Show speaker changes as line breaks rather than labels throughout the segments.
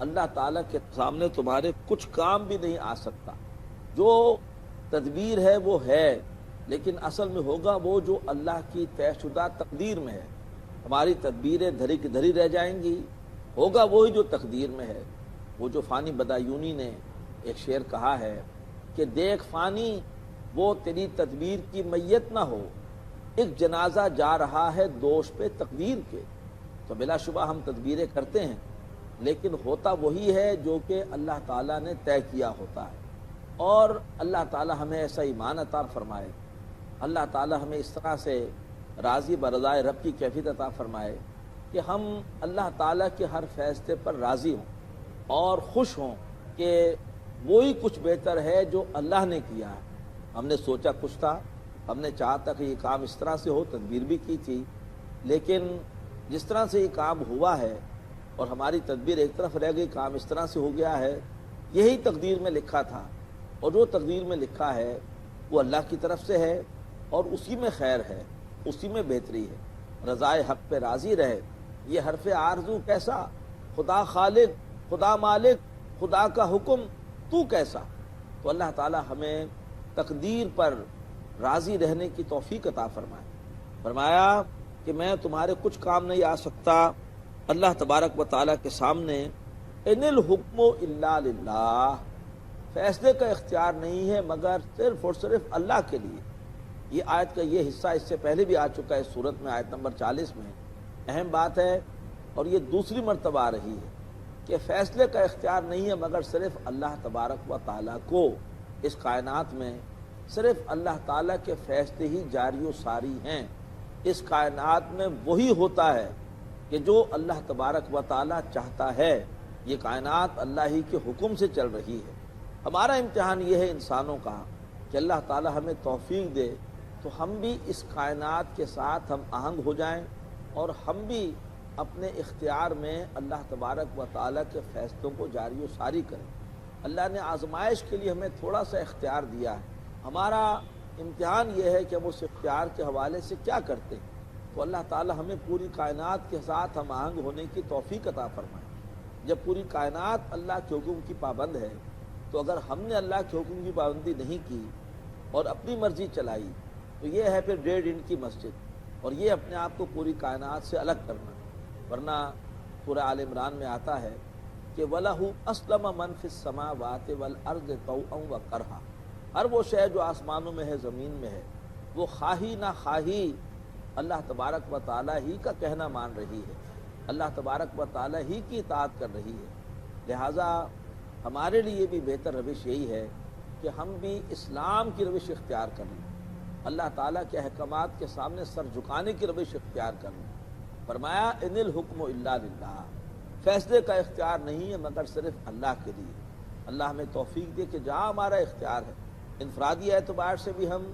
اللہ تعالیٰ کے سامنے تمہارے کچھ کام بھی نہیں آ سکتا. جو تدبیر ہے وہ ہے، لیکن اصل میں ہوگا وہ جو اللہ کی طے شدہ تقدیر میں ہے. ہماری تدبیریں دھری کی دھری رہ جائیں گی، ہوگا وہی جو تقدیر میں ہے. وہ جو فانی بدایونی نے ایک شعر کہا ہے کہ دیکھ فانی وہ تیری تدبیر کی میت نہ ہو، ایک جنازہ جا رہا ہے دوش پہ تقدیر کے. تو بلا شبہ ہم تدبیریں کرتے ہیں، لیکن ہوتا وہی ہے جو کہ اللہ تعالیٰ نے طے کیا ہوتا ہے. اور اللہ تعالیٰ ہمیں ایسا ایمان عطا فرمائے، اللہ تعالیٰ ہمیں اس طرح سے راضی برضائے رب کی کیفیت عطا فرمائے کہ ہم اللہ تعالیٰ کے ہر فیصلے پر راضی ہوں اور خوش ہوں کہ وہی کچھ بہتر ہے جو اللہ نے کیا ہے. ہم نے سوچا کچھ تھا، ہم نے چاہا تھا کہ یہ کام اس طرح سے ہو، تدبیر بھی کی تھی، لیکن جس طرح سے یہ کام ہوا ہے اور ہماری تدبیر ایک طرف رہ گئی، کام اس طرح سے ہو گیا ہے. یہی تقدیر میں لکھا تھا، اور جو تقدیر میں لکھا ہے وہ اللہ کی طرف سے ہے، اور اسی میں خیر ہے، اسی میں بہتری ہے. رضائے حق پہ راضی رہے، یہ حرف آرزو کیسا، خدا خالق، خدا مالک، خدا کا حکم تو کیسا. تو اللہ تعالی ہمیں تقدیر پر راضی رہنے کی توفیق عطا فرمائے. فرمایا کہ میں تمہارے کچھ کام نہیں آ سکتا. اللہ تبارک و تعالیٰ کے سامنے ان الحکم الا للہ، فیصلے کا اختیار نہیں ہے مگر صرف اور صرف اللہ کے لیے. یہ آیت کا یہ حصہ اس سے پہلے بھی آ چکا ہے سورت میں، آیت نمبر 40 میں. اہم بات ہے، اور یہ دوسری مرتبہ آ رہی ہے کہ فیصلے کا اختیار نہیں ہے مگر صرف اللہ تبارک و تعالیٰ کو. اس کائنات میں صرف اللہ تعالیٰ کے فیصلے ہی جاری و ساری ہیں. اس کائنات میں وہی ہوتا ہے کہ جو اللہ تبارک و تعالیٰ چاہتا ہے. یہ کائنات اللہ ہی کے حکم سے چل رہی ہے. ہمارا امتحان یہ ہے انسانوں کا کہ اللہ تعالیٰ ہمیں توفیق دے تو ہم بھی اس کائنات کے ساتھ ہم آہنگ ہو جائیں، اور ہم بھی اپنے اختیار میں اللہ تبارک و تعالیٰ کے فیصلوں کو جاری و ساری کریں. اللہ نے آزمائش کے لیے ہمیں تھوڑا سا اختیار دیا ہے. ہمارا امتحان یہ ہے کہ ہم اس اختیار کے حوالے سے کیا کرتے ہیں. تو اللہ تعالیٰ ہمیں پوری کائنات کے ساتھ ہم آہنگ ہونے کی توفیق عطا فرمائے. جب پوری کائنات اللہ کے حکم کی پابند ہے، تو اگر ہم نے اللہ کے حکم کی پابندی نہیں کی اور اپنی مرضی چلائی تو یہ ہے پھر 1.5 انچ کی مسجد، اور یہ اپنے آپ کو پوری کائنات سے الگ کرنا. ورنہ سورہ آل عمران میں آتا ہے کہ وَلَهُ أَسْلَمَ مَنْ فِي السَّمَاوَاتِ وَالْأَرْضِ طَوْعًا وَكَرْهًا. ہر وہ شے جو آسمانوں میں ہے، زمین میں ہے، وہ خواہی نہ خواہی اللہ تبارک و تعالیٰ ہی کا کہنا مان رہی ہے، اللہ تبارک و تعالیٰ ہی کی اطاعت کر رہی ہے. لہٰذا ہمارے لیے بھی بہتر روش یہی ہے کہ ہم بھی اسلام کی روش اختیار کر لیں، اللہ تعالیٰ کے احکامات کے سامنے سر جھکانے کی روش اختیار کر لیں. فرمایا ان الحکم الا للہ، فیصلے کا اختیار نہیں ہے مگر صرف اللہ کے لیے. اللہ ہمیں توفیق دے کہ جہاں ہمارا اختیار ہے، انفرادی اعتبار سے بھی ہم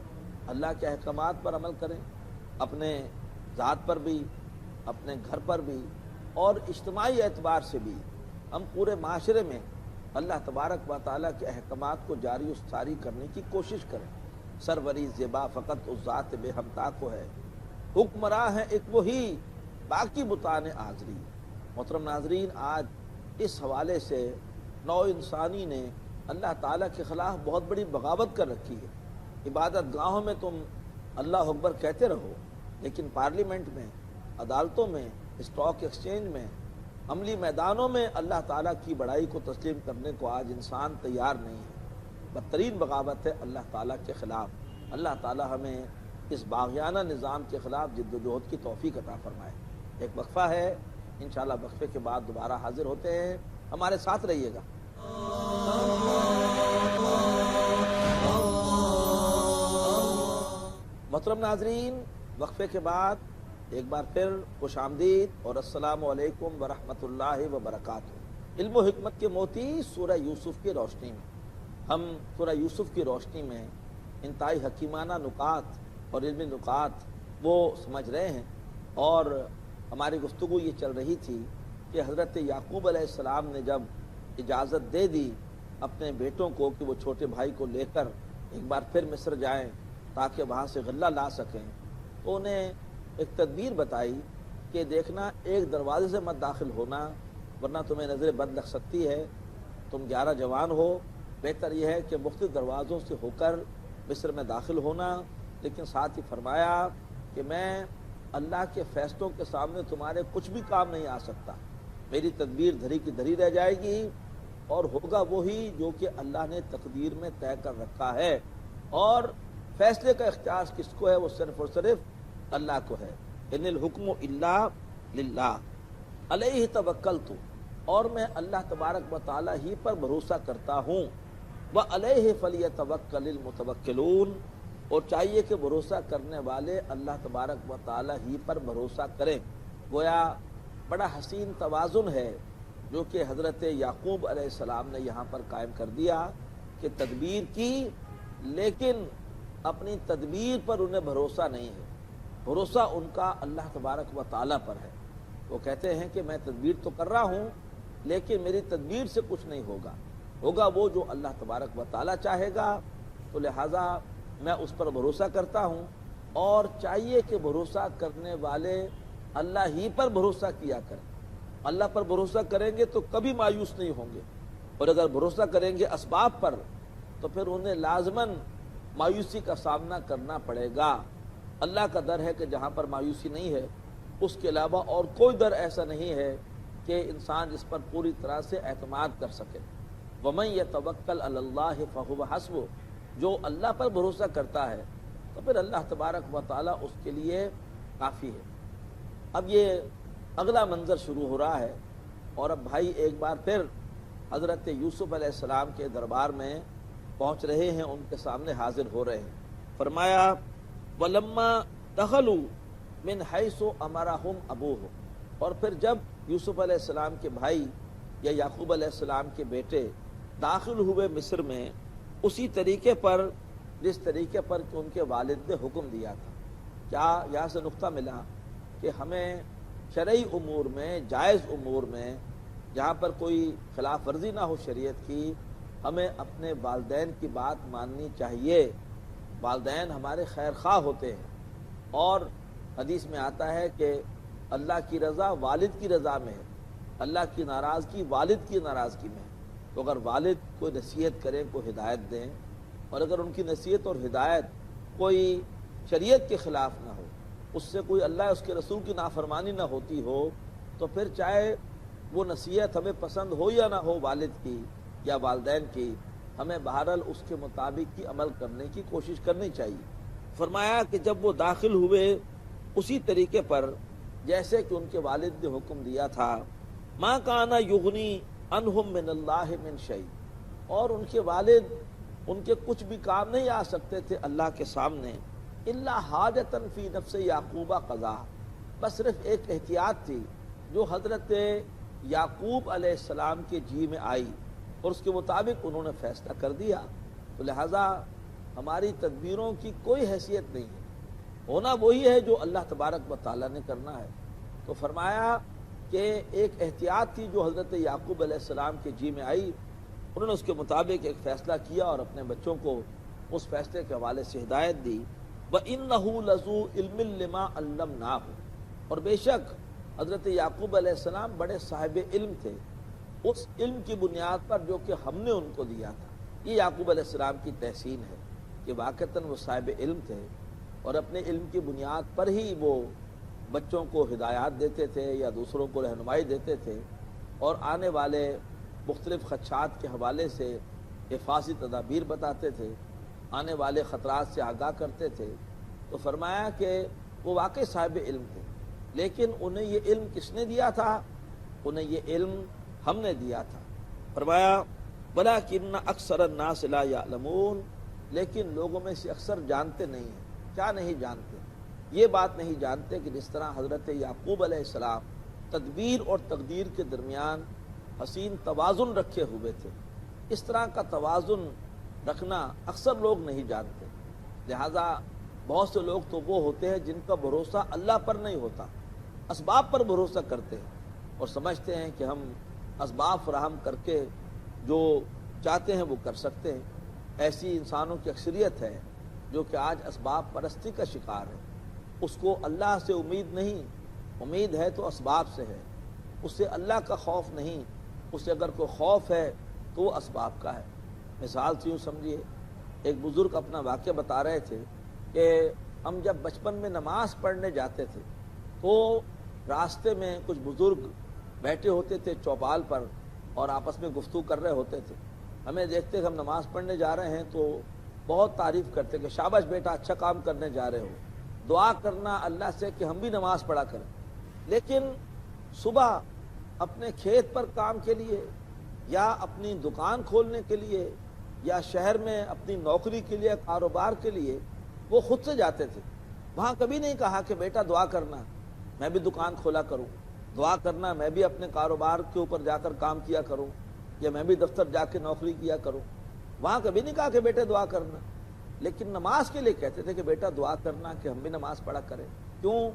اللہ کے احکامات پر عمل کریں، اپنے ذات پر بھی، اپنے گھر پر بھی، اور اجتماعی اعتبار سے بھی ہم پورے معاشرے میں اللہ تبارک و تعالیٰ کے احکامات کو جاری و ساری کرنے کی کوشش کریں. سروری زیبا فقط اس ذات بے ہمتا کو ہے، حکمراں ہے ایک وہی، باقی بتانے آزری. محترم ناظرین، آج اس حوالے سے نو انسانی نے اللہ تعالیٰ کے خلاف بہت بڑی بغاوت کر رکھی ہے. عبادت گاہوں میں تم اللہ اکبر کہتے رہو، لیکن پارلیمنٹ میں، عدالتوں میں، اسٹاک ایکسچینج میں، عملی میدانوں میں اللہ تعالیٰ کی بڑائی کو تسلیم کرنے کو آج انسان تیار نہیں ہے. بدترین بغاوت ہے اللہ تعالیٰ کے خلاف. اللہ تعالیٰ ہمیں اس باغیانہ نظام کے خلاف جد و جہد کی توفیق عطا فرمائے. ایک وقفہ ہے، انشاءاللہ وقفے کے بعد دوبارہ حاضر ہوتے ہیں. ہمارے ساتھ رہیے گا. محترم ناظرین، وقفے کے بعد ایک بار پھر خوش آمدید اور السلام علیکم ورحمۃ اللہ وبرکاتہ. علم و حکمت کے موتی سورہ یوسف کی روشنی میں ہم سورہ یوسف کی روشنی میں انتہائی حکیمانہ نکات اور علمی نکات وہ سمجھ رہے ہیں. اور ہماری گفتگو یہ چل رہی تھی کہ حضرت یعقوب علیہ السلام نے جب اجازت دے دی اپنے بیٹوں کو کہ وہ چھوٹے بھائی کو لے کر ایک بار پھر مصر جائیں تاکہ وہاں سے غلہ لا سکیں، تو انہیں ایک تدبیر بتائی کہ دیکھنا ایک دروازے سے مت داخل ہونا، ورنہ تمہیں نظر بد لگ سکتی ہے. تم 11 جوان ہو، بہتر یہ ہے کہ مختلف دروازوں سے ہو کر مصر میں داخل ہونا. لیکن ساتھ ہی فرمایا کہ میں اللہ کے فیصلوں کے سامنے تمہارے کچھ بھی کام نہیں آ سکتا. میری تدبیر دھری کی دھری رہ جائے گی اور ہوگا وہی جو کہ اللہ نے تقدیر میں طے کر رکھا ہے. اور فیصلے کا اختیار کس کو ہے؟ وہ صرف اور صرف اللہ کو ہے. ان الحکم الا للہ علیہ توکلت، اور میں اللہ تبارک و تعالی ہی پر بھروسہ کرتا ہوں. وعلیہ فلیتوکل المتوکلون، اور چاہیے کہ بھروسہ کرنے والے اللہ تبارک و تعالی ہی پر بھروسہ کریں. گویا بڑا حسین توازن ہے جو کہ حضرت یعقوب علیہ السلام نے یہاں پر قائم کر دیا کہ تدبیر کی، لیکن اپنی تدبیر پر انہیں بھروسہ نہیں ہے. بھروسہ ان کا اللہ تبارک و تعالی پر ہے. وہ کہتے ہیں کہ میں تدبیر تو کر رہا ہوں لیکن میری تدبیر سے کچھ نہیں ہوگا، ہوگا وہ جو اللہ تبارک و تعالی چاہے گا. تو لہٰذا میں اس پر بھروسہ کرتا ہوں، اور چاہیے کہ بھروسہ کرنے والے اللہ ہی پر بھروسہ کیا کریں. اللہ پر بھروسہ کریں گے تو کبھی مایوس نہیں ہوں گے، اور اگر بھروسہ کریں گے اسباب پر تو پھر انہیں لازماً مایوسی کا سامنا کرنا پڑے گا. اللہ کا در ہے کہ جہاں پر مایوسی نہیں ہے اس کے علاوہ اور کوئی در ایسا نہیں ہے کہ انسان جس پر پوری طرح سے اعتماد کر سکے. وَمَن يَتَوَکَّلْ عَلَى اللَّهِ فَهُوَ حَسْبُهُ، جو اللہ پر بھروسہ کرتا ہے تو پھر اللہ تبارک و تعالی اس کے لیے کافی ہے. اب یہ اگلا منظر شروع ہو رہا ہے، اور اب بھائی ایک بار پھر حضرت یوسف علیہ السلام کے دربار میں پہنچ رہے ہیں، ان کے سامنے حاضر ہو رہے ہیں. فرمایا وَلَمَّا دَخَلُوا مِنْ حَيْثُ أَمَرَهُمْ أَبُوهُ، اور پھر جب یوسف علیہ السلام کے بھائی یا یعقوب علیہ السلام کے بیٹے داخل ہوئے مصر میں اسی طریقے پر جس طریقے پر کہ ان کے والد نے حکم دیا تھا. کیا یہاں سے نقطہ ملا کہ ہمیں شرعی امور میں، جائز امور میں، جہاں پر کوئی خلاف ورزی نہ ہو شریعت کی، ہمیں اپنے والدین کی بات ماننی چاہیے. والدین ہمارے خیر خواہ ہوتے ہیں، اور حدیث میں آتا ہے کہ اللہ کی رضا والد کی رضا میں ہے، اللہ کی ناراضگی والد کی ناراضگی میں ہے. تو اگر والد کوئی نصیحت کریں، کوئی ہدایت دیں، اور اگر ان کی نصیحت اور ہدایت کوئی شریعت کے خلاف نہ ہو، اس سے کوئی اللہ اس کے رسول کی نافرمانی نہ ہوتی ہو، تو پھر چاہے وہ نصیحت ہمیں پسند ہو یا نہ ہو والد کی یا والدین کی، ہمیں بہرحال اس کے مطابق کی عمل کرنے کی کوشش کرنی چاہیے. فرمایا کہ جب وہ داخل ہوئے اسی طریقے پر جیسے کہ ان کے والد نے حکم دیا تھا، ما کان یغنی عنہم من اللہ من شیء، اور ان کے والد ان کے کچھ بھی کام نہیں آ سکتے تھے اللہ کے سامنے، الا حاجۃ فی نفس یعقوب قضا، بس صرف ایک احتیاط تھی جو حضرت یعقوب علیہ السلام کے جی میں آئی، اور اس کے مطابق انہوں نے فیصلہ کر دیا. تو لہٰذا ہماری تدبیروں کی کوئی حیثیت نہیں ہے، ہونا وہی ہے جو اللہ تبارک و تعالیٰ نے کرنا ہے. تو فرمایا کہ ایک احتیاط تھی جو حضرت یعقوب علیہ السلام کے جی میں آئی، انہوں نے اس کے مطابق ایک فیصلہ کیا اور اپنے بچوں کو اس فیصلے کے حوالے سے ہدایت دی. وَإِنَّهُ لَذُو عِلْمٍ لِمَا عَلَّمْنَاهُ، اور بے شک حضرت یعقوب علیہ السلام بڑے صاحب علم تھے اس علم کی بنیاد پر جو کہ ہم نے ان کو دیا تھا. یہ یعقوب علیہ السلام کی تحسین ہے کہ واقعتاً وہ صاحب علم تھے، اور اپنے علم کی بنیاد پر ہی وہ بچوں کو ہدایات دیتے تھے یا دوسروں کو رہنمائی دیتے تھے، اور آنے والے مختلف خدشات کے حوالے سے حفاظتی تدابیر بتاتے تھے، آنے والے خطرات سے آگاہ کرتے تھے. تو فرمایا کہ وہ واقعی صاحب علم تھے، لیکن انہیں یہ علم کس نے دیا تھا؟ انہیں یہ علم ہم نے دیا تھا. فرمایا وَلَٰكِنَّ أَكْثَرَ النَّاسِ لَا يَعْلَمُونَ، لیکن لوگوں میں سے اکثر جانتے نہیں ہیں. کیا نہیں جانتے؟ یہ بات نہیں جانتے کہ جس طرح حضرت یعقوب علیہ السلام تدبیر اور تقدیر کے درمیان حسین توازن رکھے ہوئے تھے، اس طرح کا توازن رکھنا اکثر لوگ نہیں جانتے. لہذا بہت سے لوگ تو وہ ہوتے ہیں جن کا بھروسہ اللہ پر نہیں ہوتا، اسباب پر بھروسہ کرتے ہیں اور سمجھتے ہیں کہ ہم اسباب فراہم کر کے جو چاہتے ہیں وہ کر سکتے ہیں. ایسی انسانوں کی اکثریت ہے جو کہ آج اسباب پرستی کا شکار ہے. اس کو اللہ سے امید نہیں، امید ہے تو اسباب سے ہے. اسے اللہ کا خوف نہیں، اسے اگر کوئی خوف ہے تو وہ اسباب کا ہے۔ مثال سے یوں سمجھیے، ایک بزرگ اپنا واقعہ بتا رہے تھے کہ ہم جب بچپن میں نماز پڑھنے جاتے تھے تو راستے میں کچھ بزرگ بیٹھے ہوتے تھے چوپال پر اور آپس میں گفتگو کر رہے ہوتے تھے۔ ہمیں دیکھتے کہ ہم نماز پڑھنے جا رہے ہیں تو بہت تعریف کرتے کہ شاباش بیٹا، اچھا کام کرنے جا رہے ہو، دعا کرنا اللہ سے کہ ہم بھی نماز پڑھا کریں۔ لیکن صبح اپنے کھیت پر کام کے لیے یا اپنی دکان کھولنے کے لیے یا شہر میں اپنی نوکری کے لیے، کاروبار کے لیے وہ خود سے جاتے تھے۔ وہاں کبھی نہیں کہا کہ بیٹا دعا کرنا میں بھی دکان کھولا کروں، دعا کرنا میں بھی اپنے کاروبار کے اوپر جا کر کام کیا کروں، یا میں بھی دفتر جا کے نوکری کیا کروں۔ وہاں کبھی نہیں کہا کہ بیٹے دعا کرنا، لیکن نماز کے لیے کہتے تھے کہ بیٹا دعا کرنا کہ ہم بھی نماز پڑھا کریں۔ کیوں؟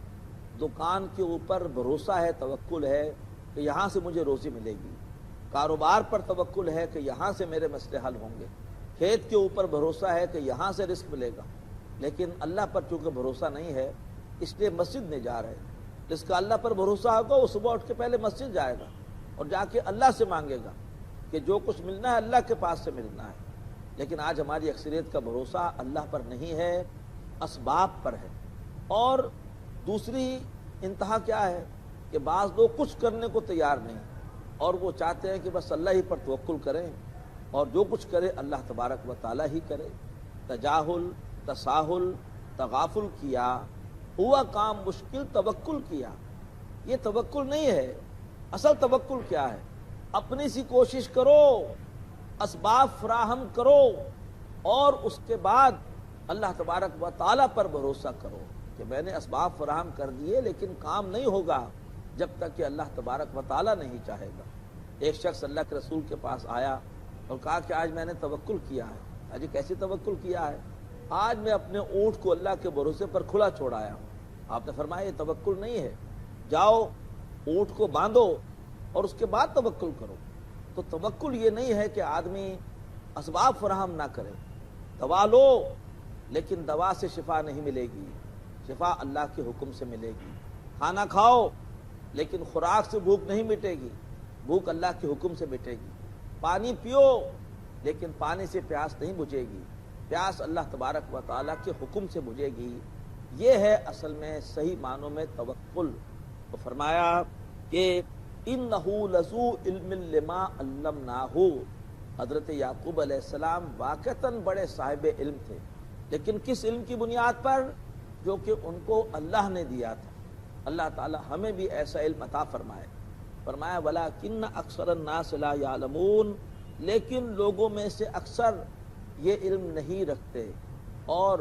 دکان کے اوپر بھروسہ ہے، توکل ہے کہ یہاں سے مجھے روزی ملے گی، کاروبار پر توکل ہے کہ یہاں سے میرے مسئلے حل ہوں گے، کھیت کے اوپر بھروسہ ہے کہ یہاں سے رزق ملے گا۔ لیکن اللہ پر چونکہ بھروسہ نہیں ہے اس لیے مسجد نہیں جا رہے۔ جس کا اللہ پر بھروسہ ہوگا وہ صبح اٹھ کے پہلے مسجد جائے گا اور جا کے اللہ سے مانگے گا کہ جو کچھ ملنا ہے اللہ کے پاس سے ملنا ہے۔ لیکن آج ہماری اکثریت کا بھروسہ اللہ پر نہیں ہے، اسباب پر ہے۔ اور دوسری انتہا کیا ہے کہ بعض لوگ کچھ کرنے کو تیار نہیں اور وہ چاہتے ہیں کہ بس اللہ ہی پر توکل کریں اور جو کچھ کرے اللہ تبارک و تعالی ہی کرے۔ تجاہل، تساہل، تغافل کیا، ہوا کام مشکل توکل کیا، یہ توکل نہیں ہے۔ اصل توکل کیا ہے؟ اپنی سی کوشش کرو، اسباب فراہم کرو اور اس کے بعد اللہ تبارک و تعالیٰ پر بھروسہ کرو کہ میں نے اسباب فراہم کر دیے لیکن کام نہیں ہوگا جب تک کہ اللہ تبارک و تعالیٰ نہیں چاہے گا۔ ایک شخص اللہ کے رسول کے پاس آیا اور کہا کہ آج میں نے توکل کیا ہے۔ آج کیسے توکل کیا ہے؟ آج میں اپنے اونٹ کو اللہ کے بھروسے پر کھلا چھوڑایا ہوں۔ آپ نے فرمایا یہ توکل نہیں ہے، جاؤ اونٹ کو باندھو اور اس کے بعد توکل کرو۔ تو توکل یہ نہیں ہے کہ آدمی اسباب فراہم نہ کرے۔ دوا لو لیکن دوا سے شفا نہیں ملے گی، شفا اللہ کے حکم سے ملے گی۔ کھانا کھاؤ لیکن خوراک سے بھوک نہیں مٹے گی، بھوک اللہ کے حکم سے مٹے گی۔ پانی پیو لیکن پانی سے پیاس نہیں بجھے گی، پیاس اللہ تبارک و تعالیٰ کے حکم سے بجھے گی۔ یہ ہے اصل میں صحیح معنوں میں توکل۔ تو فرمایا کہ انہو لذو علم لما علمناہ، حضرت یعقوب علیہ السلام واقعتاً بڑے صاحب علم تھے، لیکن کس علم کی بنیاد پر؟ جو کہ ان کو اللہ نے دیا تھا۔ اللہ تعالی ہمیں بھی ایسا علم عطا فرمائے۔ فرمایا وَلَٰكِنَّ أَكْثَرَ النَّاسِ لَا يَعْلَمُونَ، لیکن لوگوں میں سے اکثر یہ علم نہیں رکھتے اور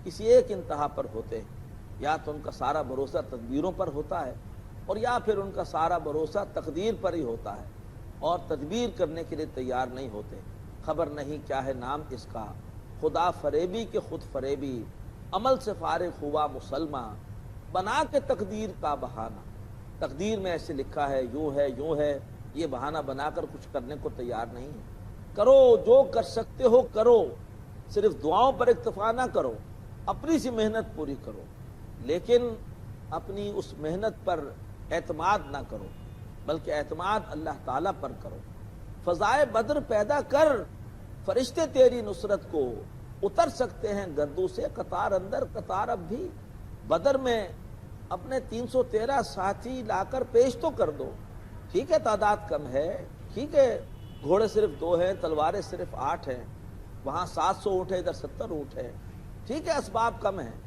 کسی ایک انتہا پر ہوتے ہیں، یا تو ان کا سارا بھروسہ تدبیروں پر ہوتا ہے اور یا پھر ان کا سارا بھروسہ تقدیر پر ہی ہوتا ہے اور تدبیر کرنے کے لیے تیار نہیں ہوتے۔ خبر نہیں کیا ہے نام اس کا، خدا فریبی کے خود فریبی، عمل سے فارغ ہوا مسلمہ، بنا کے تقدیر کا بہانہ۔ تقدیر میں ایسے لکھا ہے، یوں ہے، یہ بہانہ بنا کر کچھ کرنے کو تیار نہیں ہے۔ کرو جو کر سکتے ہو کرو، صرف دعاؤں پر اکتفا نہ کرو، اپنی سی محنت پوری کرو، لیکن اپنی اس محنت پر اعتماد نہ کرو بلکہ اعتماد اللہ تعالیٰ پر کرو۔ فضائے بدر پیدا کر، فرشتے تیری نصرت کو اتر سکتے ہیں گردوں سے قطار اندر قطار اب بھی۔ بدر میں اپنے 313 ساتھی لا کر پیش تو کر دو، ٹھیک ہے تعداد کم ہے، ٹھیک ہے گھوڑے صرف 2 ہیں، تلواریں صرف 8 ہیں، وہاں 700 اونٹ ہے، ادھر 70 اونٹ ہے، ٹھیک ہے اسباب کم ہیں،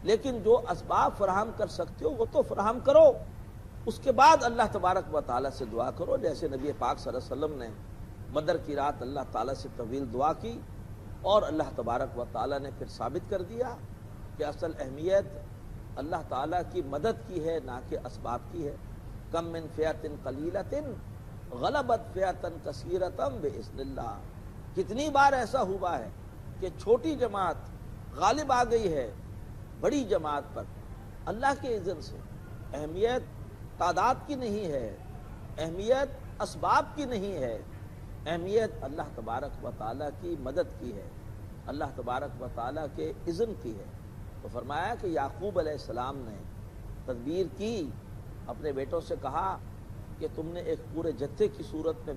لیکن جو اسباب فراہم کر سکتے ہو وہ تو فراہم کرو۔ اس کے بعد اللہ تبارک و تعالیٰ سے دعا کرو، جیسے نبی پاک صلی اللہ علیہ وسلم نے بدر کی رات اللہ تعالیٰ سے طویل دعا کی اور اللہ تبارک و تعالیٰ نے پھر ثابت کر دیا کہ اصل اہمیت اللہ تعالیٰ کی مدد کی ہے نہ کہ اسباب کی ہے۔ کم من فئۃ قلیلۃ غلبت فئۃ کثیرۃ باذن اللہ، کتنی بار ایسا ہوا ہے کہ چھوٹی جماعت غالب آ گئی ہے بڑی جماعت پر اللہ کے اذن سے۔ اہمیت تعداد کی نہیں ہے، اہمیت اسباب کی نہیں ہے، اہمیت اللہ تبارک و تعالیٰ کی مدد کی ہے، اللہ تبارک و تعالیٰ کے اذن کی ہے۔ تو فرمایا کہ یعقوب علیہ السلام نے تدبیر کی، اپنے بیٹوں سے کہا کہ تم نے ایک پورے جتھے کی صورت میں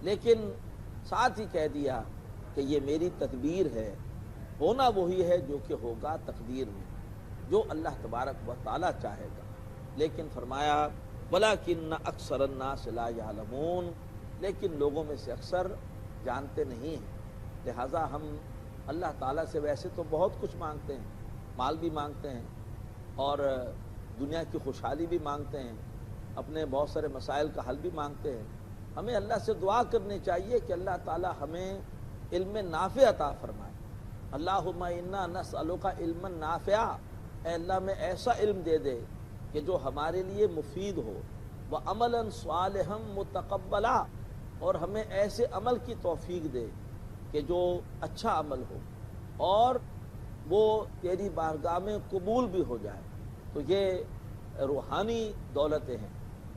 لیکن ساتھ ہی کہہ دیا کہ یہ میری تدبیر ہے، ہونا وہی ہے جو کہ ہوگا تقدیر میں، جو اللہ تبارک و تعالیٰ چاہے گا۔ لیکن فرمایا وَلَكِنَّ أَكْثَرَ النَّاسِ لَا يَعْلَمُونَ، لیکن لوگوں میں سے اکثر جانتے نہیں ہیں۔ لہٰذا ہم اللہ تعالیٰ سے ویسے تو بہت کچھ مانگتے ہیں، مال بھی مانگتے ہیں اور دنیا کی خوشحالی بھی مانگتے ہیں، اپنے بہت سارے مسائل کا حل بھی مانگتے ہیں۔ ہمیں اللہ سے دعا کرنی چاہیے کہ اللہ تعالیٰ ہمیں علم نافع عطا فرمائے۔ اللہم انا نسألک علما نافعا، اے اللہ میں ایسا علم دے دے کہ جو ہمارے لیے مفید ہو، وعملا صالحا متقبلا، اور ہمیں ایسے عمل کی توفیق دے کہ جو اچھا عمل ہو اور وہ تیری بارگاہ میں قبول بھی ہو جائے۔ تو یہ روحانی دولتیں ہیں،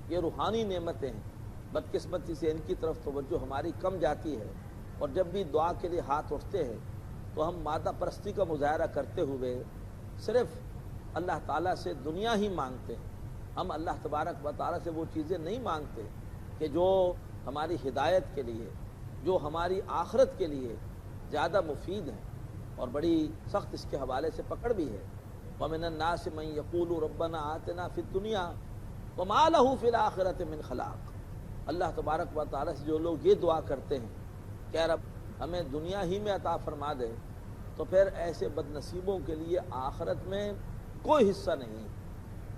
یہ روحانی نعمتیں ہیں۔ بدقسمتی سے ان کی طرف توجہ ہماری کم جاتی ہے، اور جب بھی دعا کے لیے ہاتھ اٹھتے ہیں تو ہم مادہ پرستی کا مظاہرہ کرتے ہوئے صرف اللہ تعالیٰ سے دنیا ہی مانگتے ہیں۔ ہم اللہ تبارک و تعالیٰ سے وہ چیزیں نہیں مانگتے کہ جو ہماری ہدایت کے لیے، جو ہماری آخرت کے لیے زیادہ مفید ہیں، اور بڑی سخت اس کے حوالے سے پکڑ بھی ہے۔ وَمِنَ النَّاسِ مَن يَقُولُ رَبَّنَا آتِنَا فِي الدُّنْيَا وَمَا لَهُ فِي الْآخِرَةِ مِنْ خَلَاقٍ، اللہ تبارک و تعالیٰ سے جو لوگ یہ دعا کرتے ہیں کہ رب ہمیں دنیا ہی میں عطا فرما دے، تو پھر ایسے بد نصیبوں کے لیے آخرت میں کوئی حصہ نہیں۔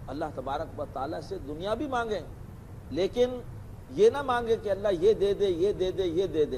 اللہ تبارک و تعالیٰ سے دنیا بھی مانگیں، لیکن یہ نہ مانگے کہ اللہ یہ دے دے، یہ دے دے، یہ دے دے۔